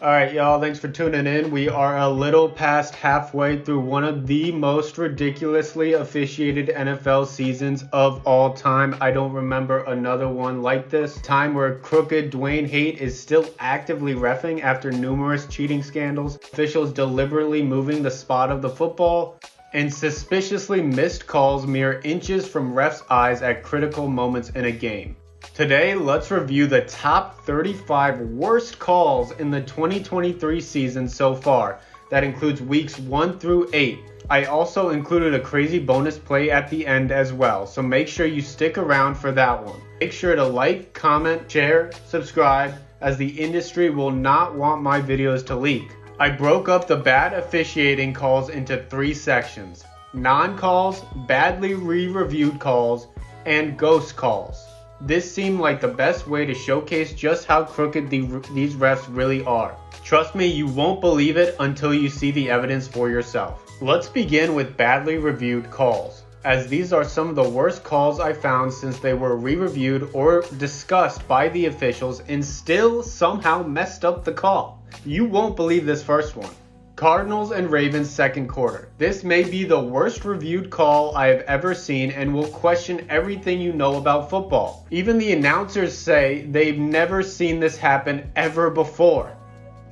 Alright, y'all, thanks for tuning in. We are a little past halfway through one of the most ridiculously officiated NFL seasons of all time. I don't remember another one like this. Time where crooked Dwayne Haight is still actively reffing after numerous cheating scandals, officials deliberately moving the spot of the football, and suspiciously missed calls mere inches from refs' eyes at critical moments in a game. Today, let's review the top 35 worst calls in the 2023 season so far. That includes weeks 1 through 8. I also included a crazy bonus play at the end as well, so make sure you stick around for that one. Make sure to like, comment, share, subscribe, as the industry will not want my videos to leak. I broke up the bad officiating calls into 3 sections: non-calls, badly re-reviewed calls, and ghost calls. This seemed like the best way to showcase just how crooked these refs really are. Trust me, you won't believe it until you see the evidence for yourself. Let's begin with badly reviewed calls, as these are some of the worst calls I found since they were re-reviewed or discussed by the officials and still somehow messed up the call. You won't believe this first one. Cardinals and Ravens second quarter. This may be the worst reviewed call I have ever seen and will question everything you know about football. Even the announcers say they've never seen this happen ever before.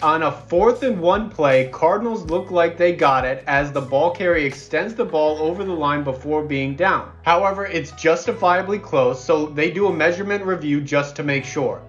On a 4th and 1 play, Cardinals look like they got it as the ball carrier extends the ball over the line before being down. However, it's justifiably close, so they do a measurement review just to make sure.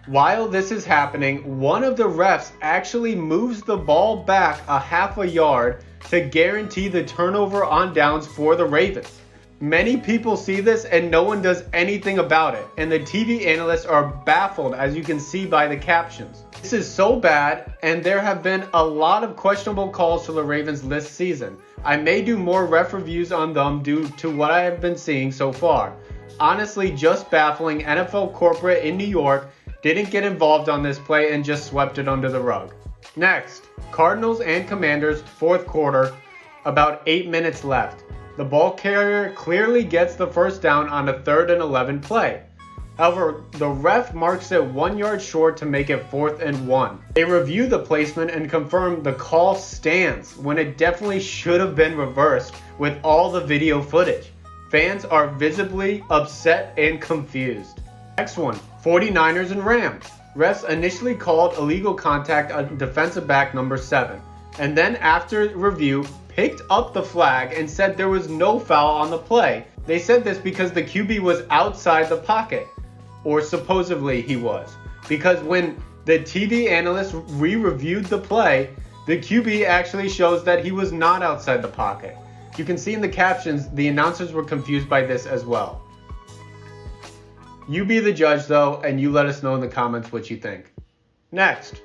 While this is happening, one of the refs actually moves the ball back a half a yard to guarantee the turnover on downs for the Ravens. Many people see this and no one does anything about it, and the TV analysts are baffled, as you can see by the captions. This is so bad, and there have been a lot of questionable calls for the Ravens this season. I may do more ref reviews on them due to what I have been seeing so far. Honestly, just baffling. NFL corporate in New York didn't get involved on this play and just swept it under the rug. Next, Cardinals and Commanders fourth quarter, about 8 minutes left. The ball carrier clearly gets the first down on a 3rd and 11 play. However, the ref marks it 1 yard short to make it 4th and 1. They review the placement and confirm the call stands when it definitely should have been reversed with all the video footage. Fans are visibly upset and confused. Next one, 49ers and Rams. Refs initially called illegal contact on defensive back number 7, and then after review picked up the flag and said there was no foul on the play. They said this because the QB was outside the pocket, or supposedly he was, because when the TV analyst re-reviewed the play, the QB actually shows that he was not outside the pocket. You can see in the captions the announcers were confused by this as well. You be the judge though, and you let us know in the comments what you think. Next,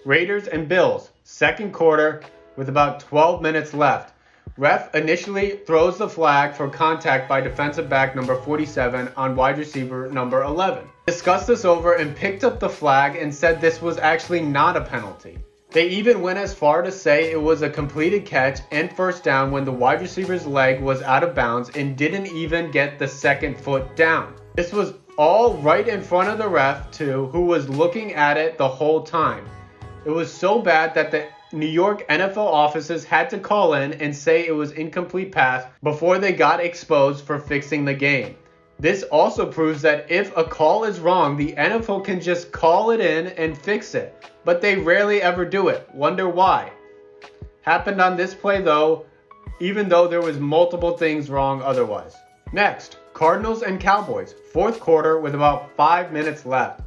Raiders and Bills, second quarter with about 12 minutes left. Ref initially throws the flag for contact by defensive back number 47 on wide receiver number 11. Discussed this over and picked up the flag and said this was actually not a penalty. They even went as far to say it was a completed catch and first down when the wide receiver's leg was out of bounds and didn't even get the second foot down. This was all right in front of the ref too, who was looking at it the whole time. It was so bad that the New York NFL offices had to call in and say it was incomplete pass before they got exposed for fixing the game. This also proves that if a call is wrong, the NFL can just call it in and fix it, but they rarely ever do it. Wonder why? Happened on this play though, even though there was multiple things wrong otherwise. Next, Cardinals and Cowboys, fourth quarter with about 5 minutes left.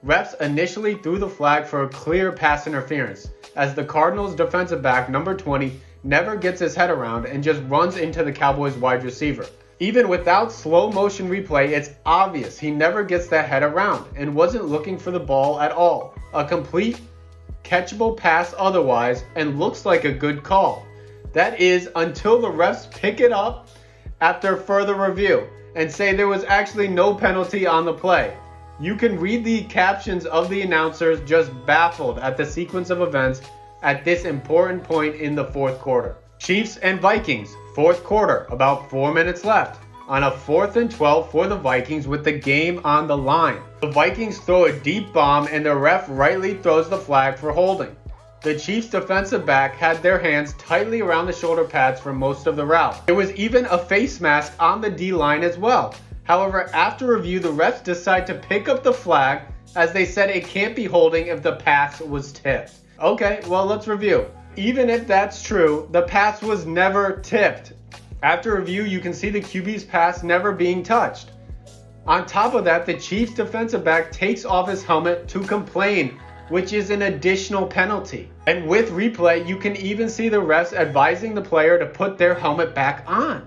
Refs initially threw the flag for a clear pass interference, as the Cardinals defensive back number 20 never gets his head around and just runs into the Cowboys wide receiver. Even without slow motion replay, it's obvious he never gets that head around and wasn't looking for the ball at all. A complete, catchable pass otherwise, and looks like a good call. That is until the refs pick it up after further review and say there was actually no penalty on the play. You can read the captions of the announcers just baffled at the sequence of events at this important point in the fourth quarter. Chiefs and Vikings, fourth quarter, about 4 minutes left. on a 4th and 12 for the Vikings with the game on the line. The Vikings throw a deep bomb and the ref rightly throws the flag for holding. The Chiefs defensive back had their hands tightly around the shoulder pads for most of the route. There was even a face mask on the D-line as well. However, after review, the refs decide to pick up the flag as they said it can't be holding if the pass was tipped. Okay, well, let's review. Even if that's true, the pass was never tipped. After review, you can see the QB's pass never being touched. On top of that, the Chiefs defensive back takes off his helmet to complain, which is an additional penalty. And with replay, you can even see the refs advising the player to put their helmet back on.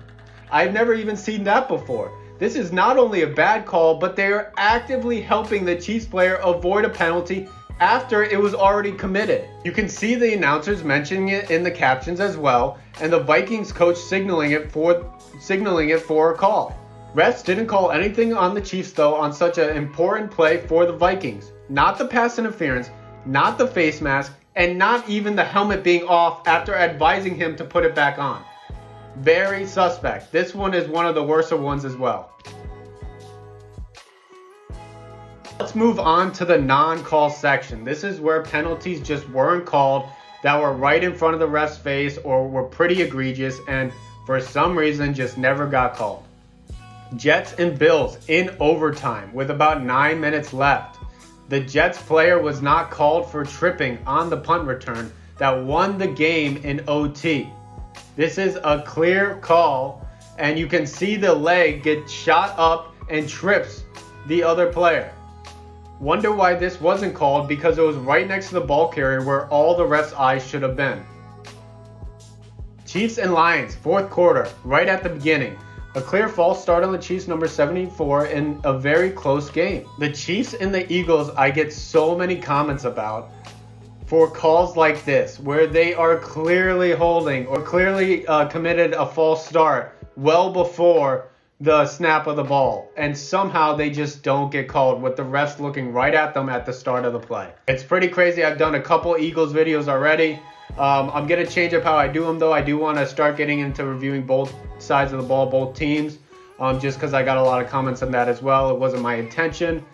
I've never even seen that before. This is not only a bad call, but they are actively helping the Chiefs player avoid a penalty after it was already committed. You can see the announcers mentioning it in the captions as well, and the Vikings coach signaling it for a call. Refs didn't call anything on the Chiefs though on such an important play for the Vikings. Not the pass interference, not the face mask, and not even the helmet being off after advising him to put it back on. Very suspect. This one is one of the worser ones as well. Let's move on to the non-call section. This is where penalties just weren't called that were right in front of the ref's face or were pretty egregious and for some reason just never got called. Jets and Bills in overtime with about 9 minutes left. The Jets player was not called for tripping on the punt return that won the game in OT. This is a clear call, and you can see the leg get shot up and trips the other player. Wonder why this wasn't called, because it was right next to the ball carrier where all the ref's eyes should have been. Chiefs and Lions, fourth quarter, right at the beginning. A clear false start on the Chiefs number 74 in a very close game. The Chiefs and the Eagles, I get so many comments about for calls like this, where they are clearly holding or clearly committed a false start well before the snap of the ball, and somehow they just don't get called with the refs looking right at them at the start of the play. It's pretty crazy. I've done a couple Eagles videos already. I'm going to change up how I do them though. I do want to start getting into reviewing both sides of the ball, both teams, just because I got a lot of comments on that as well. It wasn't my intention.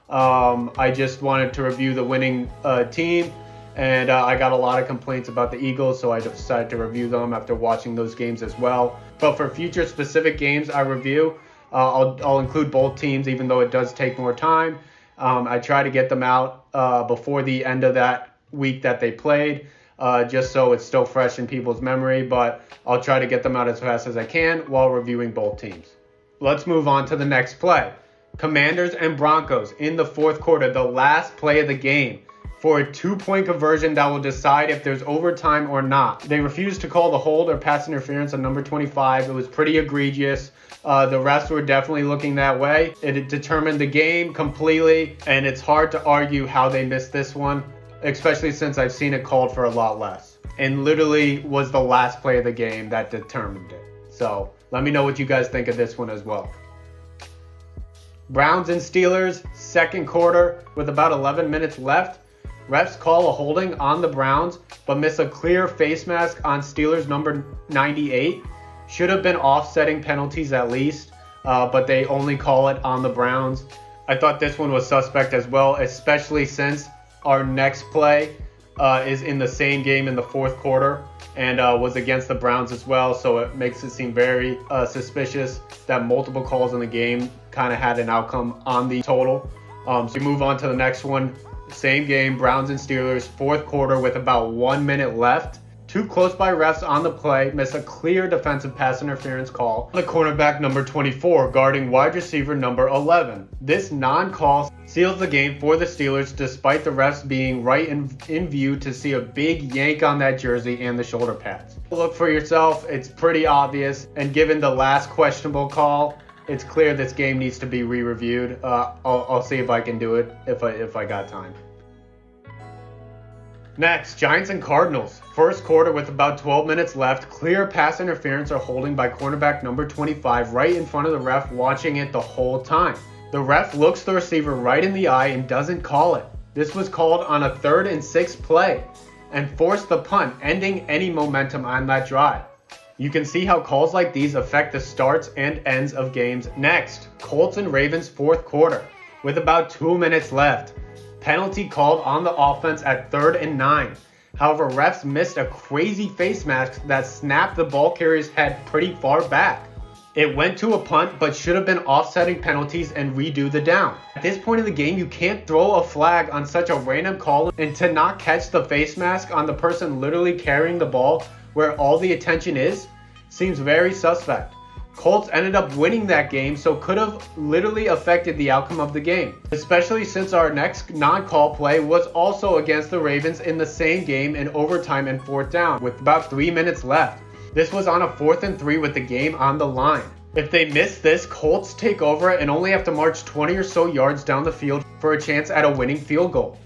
I just wanted to review the winning team. And I got a lot of complaints about the Eagles, so I decided to review them after watching those games as well. But for future specific games I review, I'll include both teams, even though it does take more time. I try to get them out before the end of that week that they played, just so it's still fresh in people's memory. But I'll try to get them out as fast as I can while reviewing both teams. Let's move on to the next play. Commanders and Broncos in the fourth quarter, the last play of the game, for a 2-point conversion that will decide if there's overtime or not. They refused to call the hold or pass interference on number 25. It was pretty egregious. The refs were definitely looking that way. It determined the game completely, and it's hard to argue how they missed this one, especially since I've seen it called for a lot less. And literally was the last play of the game that determined it. So let me know what you guys think of this one as well. Browns and Steelers, second quarter with about 11 minutes left. Refs call a holding on the Browns, but miss a clear face mask on Steelers number 98. Should have been offsetting penalties at least, but they only call it on the Browns. I thought this one was suspect as well, especially since our next play is in the same game in the fourth quarter and was against the Browns as well. So it makes it seem very suspicious that multiple calls in the game kind of had an outcome on the total. So we move on to the next one. Same game, Browns and Steelers, fourth quarter with about 1 minute left. Two close by refs on the play miss a clear defensive pass interference call on the cornerback number 24 guarding wide receiver number 11. This non-call seals the game for the Steelers despite the refs being right in view to see a big yank on that jersey and the shoulder pads. Look for yourself, it's pretty obvious, and given the last questionable call, it's clear this game needs to be re-reviewed. I'll see if I can do it if I got time. Next, Giants and Cardinals. First quarter with about 12 minutes left. Clear pass interference or holding by cornerback number 25 right in front of the ref, watching it the whole time. The ref looks the receiver right in the eye and doesn't call it. This was called on a 3rd and 6 play and forced the punt, ending any momentum on that drive. You can see how calls like these affect the starts and ends of games. Next, Colts and Ravens fourth quarter. With about 2 minutes left. Penalty called on the offense at 3rd and 9. However, refs missed a crazy face mask that snapped the ball carrier's head pretty far back. It went to a punt, but should have been offsetting penalties and redo the down. At this point in the game, you can't throw a flag on such a random call, and to not catch the face mask on the person literally carrying the ball where all the attention is seems very suspect. Colts ended up winning that game, so could have literally affected the outcome of the game, especially since our next non-call play was also against the Ravens in the same game in overtime and 4th down with about 3 minutes left. This was on a 4th and 3 with the game on the line. If they miss this, Colts take over and only have to march 20 or so yards down the field for a chance at a winning field goal.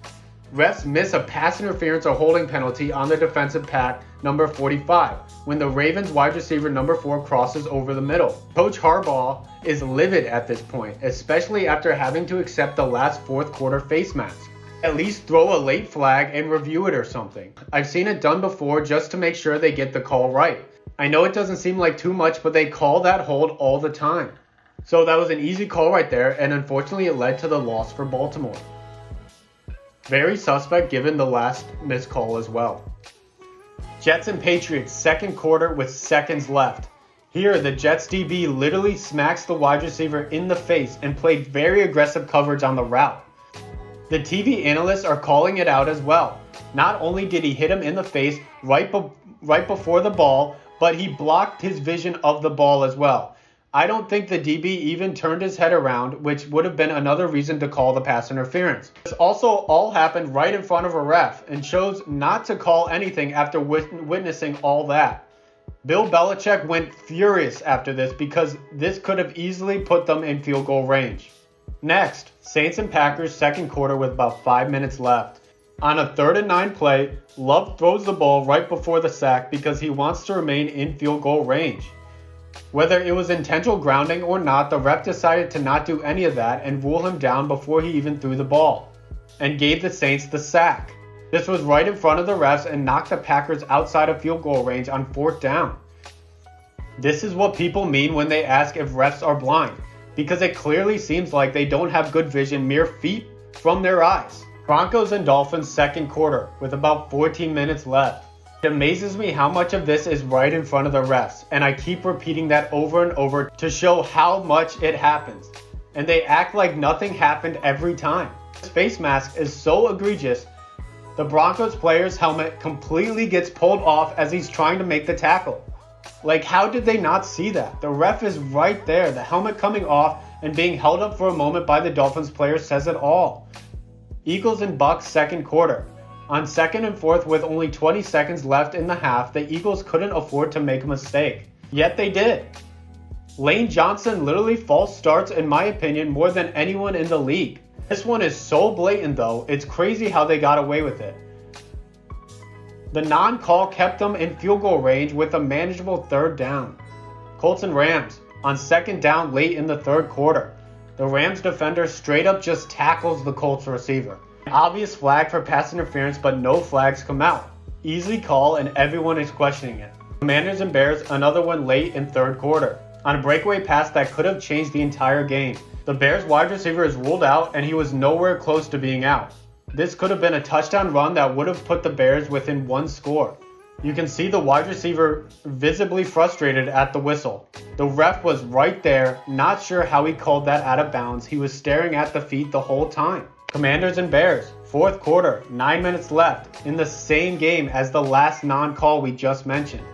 Refs miss a pass interference or holding penalty on the defensive pack number 45 when the Ravens wide receiver number 4 crosses over the middle. Coach Harbaugh is livid at this point, especially after having to accept the last 4th quarter face mask. At least throw a late flag and review it or something. I've seen it done before just to make sure they get the call right. I know it doesn't seem like too much, but they call that hold all the time. So that was an easy call right there, and unfortunately it led to the loss for Baltimore. Very suspect given the last missed call as well. Jets and Patriots second quarter with seconds left. Here the Jets DB literally smacks the wide receiver in the face and played very aggressive coverage on the route. The TV analysts are calling it out as well. Not only did he hit him in the face right before the ball, but he blocked his vision of the ball as well. I don't think the DB even turned his head around, which would have been another reason to call the pass interference. This also all happened right in front of a ref and chose not to call anything after witnessing all that. Bill Belichick went furious after this because this could have easily put them in field goal range. Next, Saints and Packers second quarter with about 5 minutes left. On a 3rd and 9 play, Love throws the ball right before the sack because he wants to remain in field goal range. Whether it was intentional grounding or not, the ref decided to not do any of that and rule him down before he even threw the ball, and gave the Saints the sack. This was right in front of the refs and knocked the Packers outside of field goal range on 4th down. This is what people mean when they ask if refs are blind, because it clearly seems like they don't have good vision mere feet from their eyes. Broncos and Dolphins second quarter with about 14 minutes left. It amazes me how much of this is right in front of the refs, and I keep repeating that over and over to show how much it happens. And they act like nothing happened every time. This face mask is so egregious, the Broncos player's helmet completely gets pulled off as he's trying to make the tackle. Like, how did they not see that? The ref is right there. The helmet coming off and being held up for a moment by the Dolphins player says it all. Eagles and Bucks second quarter. On 2nd and 4th with only 20 seconds left in the half, the Eagles couldn't afford to make a mistake. Yet they did. Lane Johnson literally false starts, in my opinion, more than anyone in the league. This one is so blatant though, it's crazy how they got away with it. The non-call kept them in field goal range with a manageable 3rd down. Colts and Rams on 2nd down late in the 3rd quarter. The Rams defender straight up just tackles the Colts receiver. An obvious flag for pass interference, but no flags come out. Easy call and everyone is questioning it. Commanders and Bears, another one late in 3rd quarter. On a breakaway pass that could have changed the entire game. The Bears wide receiver is ruled out and he was nowhere close to being out. This could have been a touchdown run that would have put the Bears within 1 score. You can see the wide receiver visibly frustrated at the whistle. The ref was right there, not sure how he called that out of bounds. He was staring at the feet the whole time. Commanders and Bears, 4th quarter, 9 minutes left, in the same game as the last non-call we just mentioned.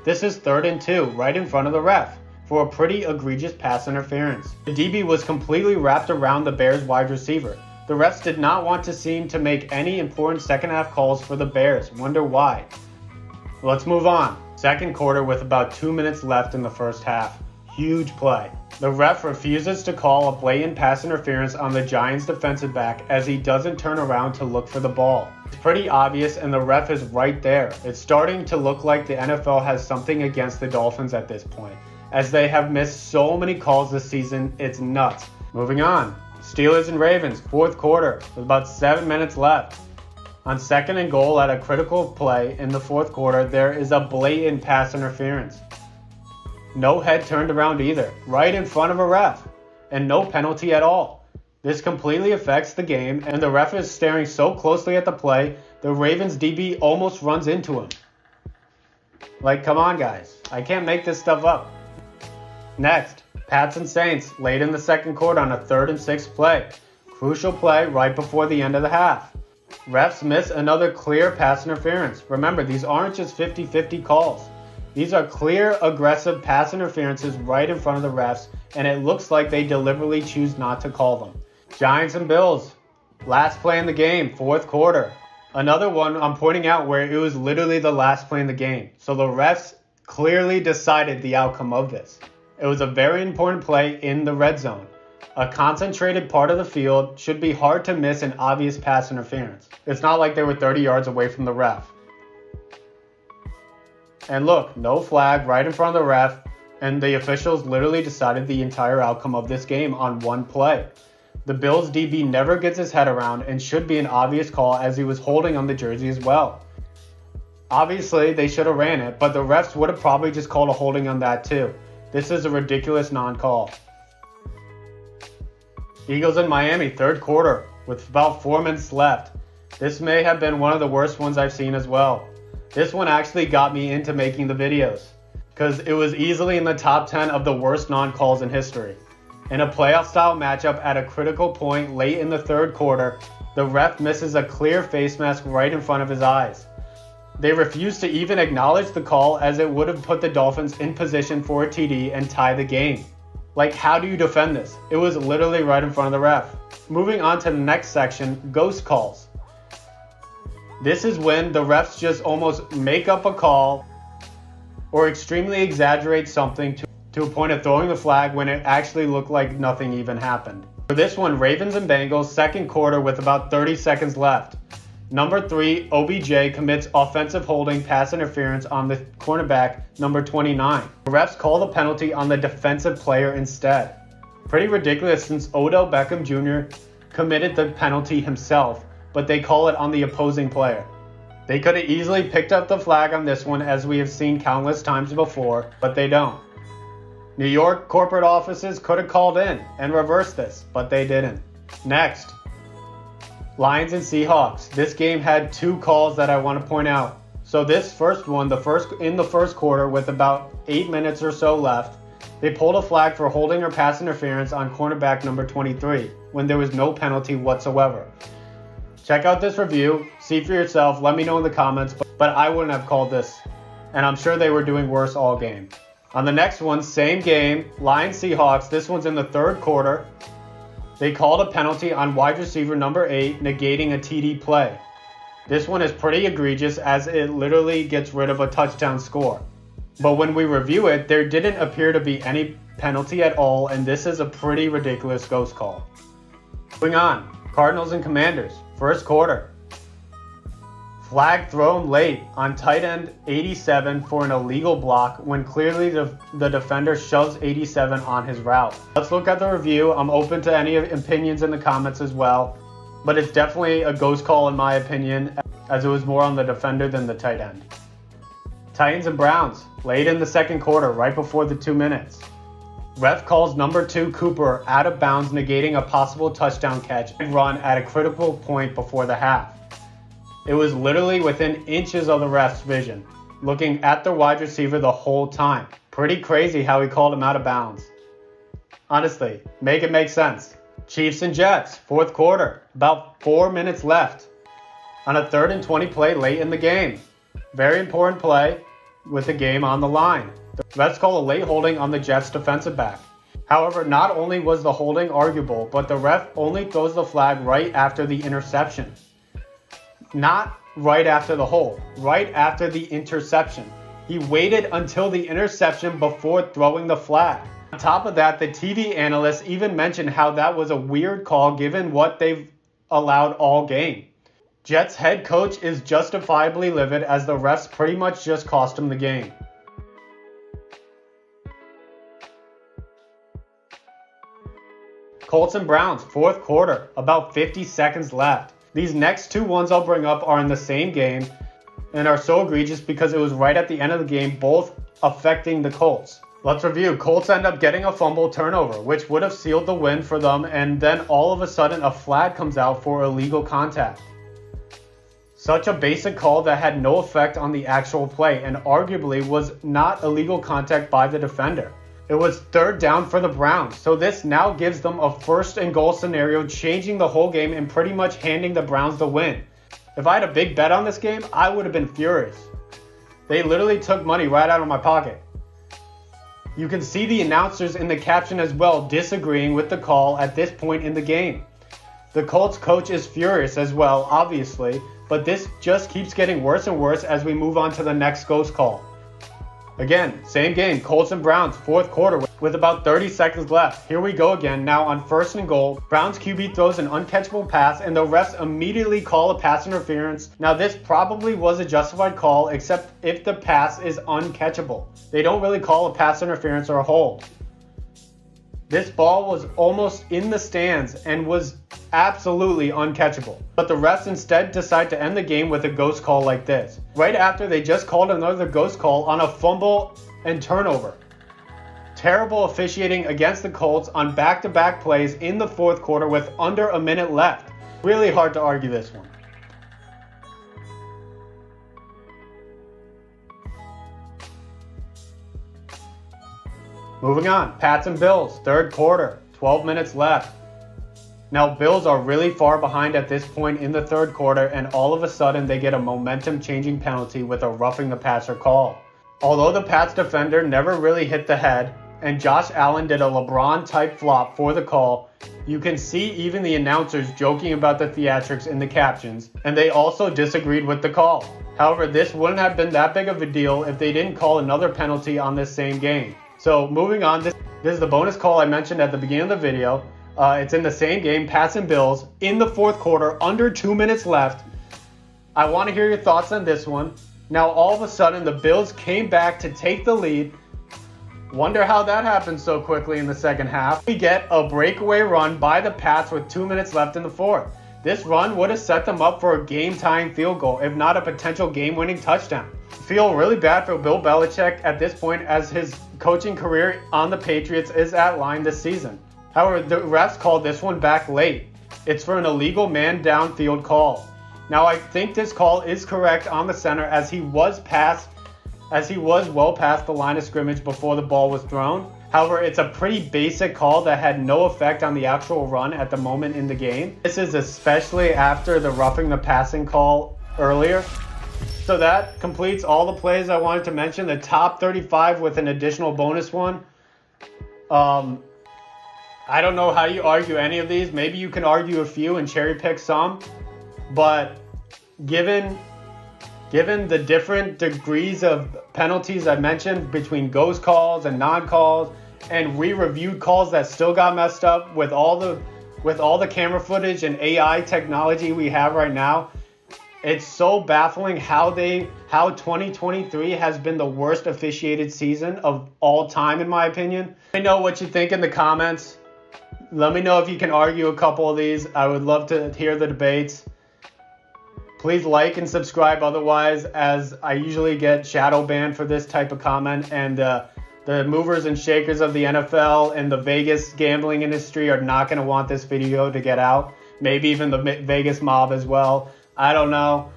This is 3rd and 2, right in front of the ref, for a pretty egregious pass interference. The DB was completely wrapped around the Bears wide receiver. The refs did not want to seem to make any important second half calls for the Bears. Wonder why. Let's move on. Second quarter with about 2 minutes left in the first half. Huge play. The ref refuses to call a blatant pass interference on the Giants defensive back as he doesn't turn around to look for the ball. It's pretty obvious and the ref is right there. It's starting to look like the NFL has something against the Dolphins at this point, as they have missed so many calls this season, it's nuts. Moving on. Steelers and Ravens, 4th quarter with about 7 minutes left. On 2nd and goal at a critical play in the 4th quarter, there is a blatant pass interference. No head turned around either, right in front of a ref, and no penalty at all. This completely affects the game, and the ref is staring so closely at the play, the Ravens DB almost runs into him. Like, come on guys, I can't make this stuff up. Next, Pats and Saints late in the second quarter on a 3rd and 6 play. Crucial play right before the end of the half. Refs miss another clear pass interference. Remember, these aren't just 50-50 calls. These are clear, aggressive pass interferences right in front of the refs, and it looks like they deliberately choose not to call them. Giants and Bills. Last play in the game, 4th quarter. Another one I'm pointing out where it was literally the last play in the game. So the refs clearly decided the outcome of this. It was a very important play in the red zone. A concentrated part of the field should be hard to miss an obvious pass interference. It's not like they were 30 yards away from the ref. And look, no flag right in front of the ref, and the officials literally decided the entire outcome of this game on one play. The Bills DB never gets his head around and should be an obvious call as he was holding on the jersey as well. Obviously, they should have ran it, but the refs would have probably just called a holding on that too. This is a ridiculous non-call. Eagles in Miami, 3rd quarter, with about 4 minutes left. This may have been one of the worst ones I've seen as well. This one actually got me into making the videos, because it was easily in the top 10 of the worst non-calls in history. In a playoff-style matchup at a critical point late in the 3rd quarter, the ref misses a clear face mask right in front of his eyes. They refused to even acknowledge the call as it would have put the Dolphins in position for a TD and tie the game. Like, how do you defend this? It was literally right in front of the ref. Moving on to the next section, ghost calls. This is when the refs just almost make up a call or extremely exaggerate something to a point of throwing the flag when it actually looked like nothing even happened. For this one, Ravens and Bengals, 2nd quarter with about 30 seconds left. Number 3, OBJ commits offensive holding pass interference on the cornerback, number 29. The refs call the penalty on the defensive player instead. Pretty ridiculous since Odell Beckham Jr. committed the penalty himself, but they call it on the opposing player. They could have easily picked up the flag on this one as we have seen countless times before, but they don't. New York corporate offices could have called in and reversed this, but they didn't. Next, Lions and Seahawks. This game had 2 calls that I want to point out. So this first one, in the first quarter with about 8 minutes or so left, they pulled a flag for holding or pass interference on cornerback number 23 when there was no penalty whatsoever. Check out this review, see for yourself, let me know in the comments, but I wouldn't have called this, and I'm sure they were doing worse all game. On the next one, same game, Lions Seahawks. This one's in the 3rd quarter. They called a penalty on wide receiver number 8, negating a TD play. This one is pretty egregious as it literally gets rid of a touchdown score. But when we review it, there didn't appear to be any penalty at all, and this is a pretty ridiculous ghost call. Moving on, Cardinals and Commanders, 1st quarter. Flag thrown late on tight end 87 for an illegal block when clearly the defender shoves 87 on his route. Let's look at the review. I'm open to any opinions in the comments as well, but it's definitely a ghost call in my opinion, as it was more on the defender than the tight end. Titans and Browns, late in the 2nd quarter, right before the 2 minutes. Ref calls number 2 Cooper out of bounds, negating a possible touchdown catch and run at a critical point before the half. It was literally within inches of the ref's vision, looking at the wide receiver the whole time. Pretty crazy how he called him out of bounds. Honestly, make it make sense. Chiefs and Jets, 4th quarter, about 4 minutes left. On a 3rd and 20 play late in the game. Very important play with the game on the line. The refs call a late holding on the Jets defensive back. However, not only was the holding arguable, but the ref only throws the flag right after the interception. Not right after the hold, right after the interception. He waited until the interception before throwing the flag. On top of that, the TV analysts even mentioned how that was a weird call given what they've allowed all game. Jets head coach is justifiably livid as the refs pretty much just cost him the game. Colts and Browns, 4th quarter, about 50 seconds left. These next 2 ones I'll bring up are in the same game and are so egregious because it was right at the end of the game, both affecting the Colts. Let's review. Colts end up getting a fumble turnover, which would have sealed the win for them, and then all of a sudden a flag comes out for illegal contact. Such a basic call that had no effect on the actual play and arguably was not illegal contact by the defender. It was third down for the Browns, so this now gives them a first and goal scenario, changing the whole game and pretty much handing the Browns the win. If I had a big bet on this game, I would have been furious. They literally took money right out of my pocket. You can see the announcers in the caption as well disagreeing with the call at this point in the game. The Colts coach is furious as well, obviously, but this just keeps getting worse and worse as we move on to the next ghost call. Again, same game, Colts and Browns, fourth quarter with about 30 seconds left. Here we go again, now on first and goal. Browns QB throws an uncatchable pass and the refs immediately call a pass interference. Now this probably was a justified call except if the pass is uncatchable. They don't really call a pass interference or a hold. This ball was almost in the stands and was absolutely uncatchable. But the refs instead decide to end the game with a ghost call like this. Right after they just called another ghost call on a fumble and turnover. Terrible officiating against the Colts on back-to-back plays in the fourth quarter with under a minute left. Really hard to argue this one. Moving on, Pats and Bills, third quarter, 12 minutes left. Now, Bills are really far behind at this point in the third quarter, and all of a sudden they get a momentum-changing penalty with a roughing the passer call. Although the Pats defender never really hit the head, and Josh Allen did a LeBron-type flop for the call, you can see even the announcers joking about the theatrics in the captions, and they also disagreed with the call. However, this wouldn't have been that big of a deal if they didn't call another penalty on this same game. So moving on, this is the bonus call I mentioned at the beginning of the video. It's in the same game, Pats and Bills, in the fourth quarter, under 2 minutes left. I want to hear your thoughts on this one. Now, all of a sudden, the Bills came back to take the lead. Wonder how that happened so quickly in the second half. We get a breakaway run by the Pats with 2 minutes left in the fourth. This run would have set them up for a game-tying field goal, if not a potential game-winning touchdown. Feel really bad for Bill Belichick at this point as his coaching career on the Patriots is at line this season. However, the refs called this one back late. It's for an illegal man downfield call. Now, I think this call is correct on the center as he was well past the line of scrimmage before the ball was thrown. However, it's a pretty basic call that had no effect on the actual run at the moment in the game. This is especially after the roughing the passing call earlier. So that completes all the plays I wanted to mention. The top 35 with an additional bonus one. I don't know how you argue any of these. Maybe you can argue a few and cherry pick some. But given the different degrees of penalties I mentioned between ghost calls and non-calls and re-reviewed calls that still got messed up with all the camera footage and AI technology we have right now, it's so baffling how 2023 has been the worst officiated season of all time, in my opinion. Let me know what you think in the comments. Let me know if you can argue a couple of these. I would love to hear the debates. Please like and subscribe otherwise, as I usually get shadow banned for this type of comment, and the movers and shakers of the NFL and the Vegas gambling industry are not going to want this video to get out. Maybe even the Vegas mob as well. I don't know.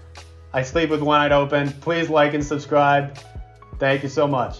I sleep with one eye open. Please like and subscribe. Thank you so much.